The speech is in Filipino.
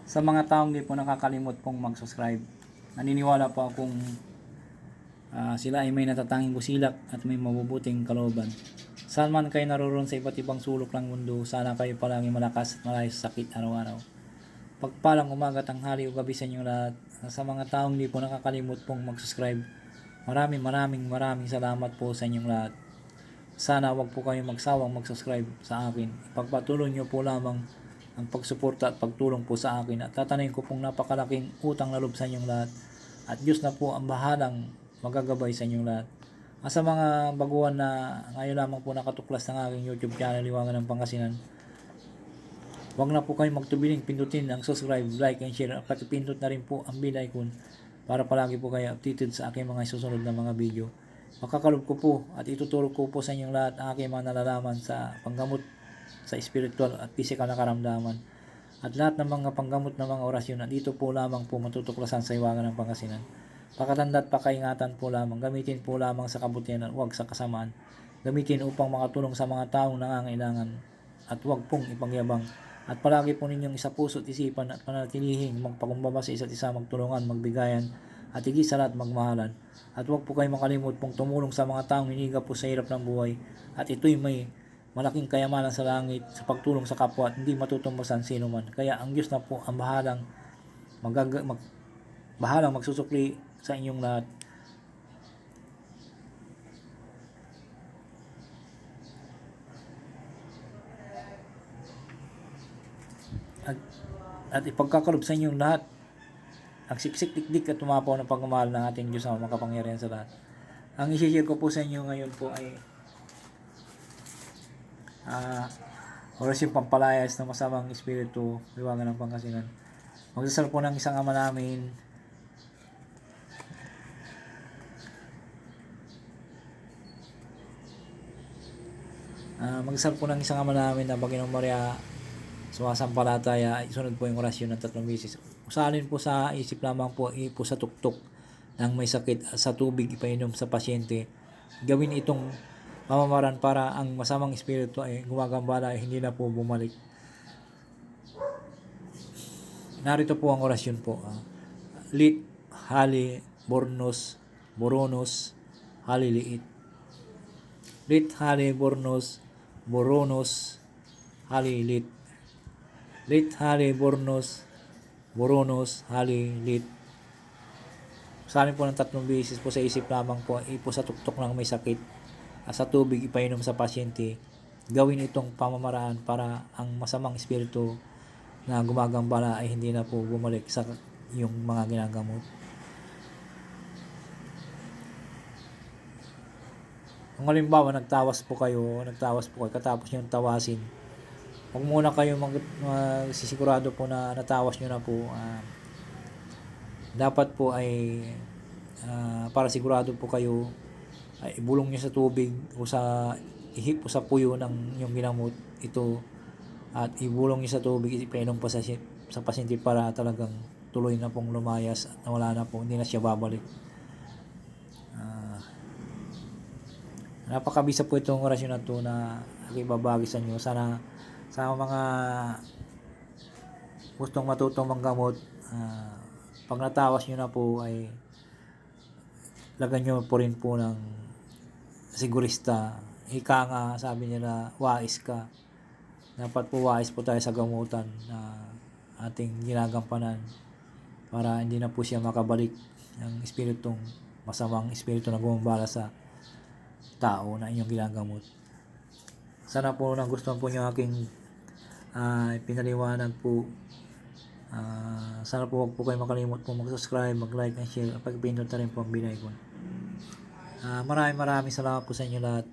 Sa mga taong di po nakakalimot pong mag-subscribe, naniniwala po akong sila ay may natatanging busilak at may mabubuting kalooban. Saan man kayo naroon sa iba't ibang sulok ng mundo, sana kayo palagi malakas at malayo sa sakit araw-araw. Pagpalang umaga, tanghali o gabi sa inyo lahat. Sa mga taong di po nakakalimot pong mag-subscribe, maraming salamat po sa inyong lahat. Sana wag po kayong magsawang mag-subscribe sa akin. Ipagpatuloy nyo po lamang ang pagsuporta at pagtulong po sa akin, at tatanayin ko pong napakalaking utang na loob sa inyong lahat, at Diyos na po ang bahalang magagabay sa inyong lahat. Sa mga baguhan na ngayon lamang po nakatuklas ng aking YouTube channel, Liwangan ng Pangasinan, wag na po kayong magtubiling pindutin ang subscribe, like, and share, at pindot na rin po ang bell icon para palagi po kayo updated sa aking mga susunod na mga video. Makakalob ko po at ituturo ko po sa inyong lahat ang aking mga nalalaman sa panggamot sa spiritual at physical na karamdaman, at lahat ng mga panggamot na mga orasyon, at dito po lamang po matutuklasan sa Liwangan ng Pangasinan. Pakatanda at pakaingatan po lamang, gamitin po lamang sa kabutihan at huwag sa kasamaan. Gamitin upang makatulong sa mga taong nangangailangan, at huwag pong ipagyabang. At palagi po ninyong isa puso at isipan at panatilihing magpakumbaba sa isa't isa, magtulungan, magbigayan, at higit sa lahat magmahalan. At huwag po kayo makalimot pong tumulong sa mga taong hiniga po sa hirap ng buhay, at ito'y may malaking kayamanan sa langit sa pagtulong sa kapwa, at hindi matutumbasan sino man. Kaya ang Diyos na po ang bahalang magsusukli sa inyong lahat. At ipagkakalob sa inyong lahat ang siksik, dikdik at tumapaw ng pagmamahal ng ating Diyos na makapangyarihan sa lahat. Ang i-share ko po sa inyo ngayon po ay orasyon pampalayas ng masamang espiritu, Liwangan ng Pangasinan. Magdasal po ng isang ama namin. Magdasal po ng isang ama namin na Panginoong Maria, sumasampalataya. Isunod po yung orasyon ng 3 beses. Usalin po sa isip lamang po, ipo sa tuktok ng may sakit, sa tubig ipainom sa pasyente. Gawin itong pamamaraan para ang masamang espiritu ay gumagambala ay hindi na po bumalik. Narito po ang orasyon po. Lit, hali, bornos, boronos, hali, liit. Lit, hali, bornos, boronos, hali, lit. Lit, hali, bornos, boronos, hali, lit. Usalin po ng 3 beses po sa isip lamang po, ipo sa tuktok ng may sakit, sa tubig ipainom sa pasyente. Gawin itong pamamaraan para ang masamang espiritu na gumagambala ay hindi na po bumalik sa yung mga ginagamot. Kung halimbawa nagtawas po kayo katapos nyo tawasin, huwag muna kayo magsisigurado po na natawas nyo na po. Dapat po ay para sigurado po kayo, ay ibulong nyo sa tubig o ihip po sa puyo ng yung ginamot ito, at ibulong nyo sa tubig, ipainom pa sa pasyente para talagang tuloy na pong lumayas at nawala na po, hindi na siya babalik. Napakabisa po itong orasyon na ito na ibabagi sa inyo. Sana sa mga gustong matutong manggamot, pag natawas nyo na po ay lagan nyo po rin po ng sigurista. Ika nga, sabi nila, wais ka. Dapat po wais po tayo sa gamutan na ating ginagampanan para hindi na po siya makabalik ng espiritong masamang espiritu na gumambala sa tao na inyong ginagamot. Sana po nagustuhan po niyo aking pinaliwanag po. Sana po huwag po kayo makalimot po mag-subscribe, mag-like and share, at pag-pindot na rin po ang bell icon. Maraming salamat po sa inyo lahat.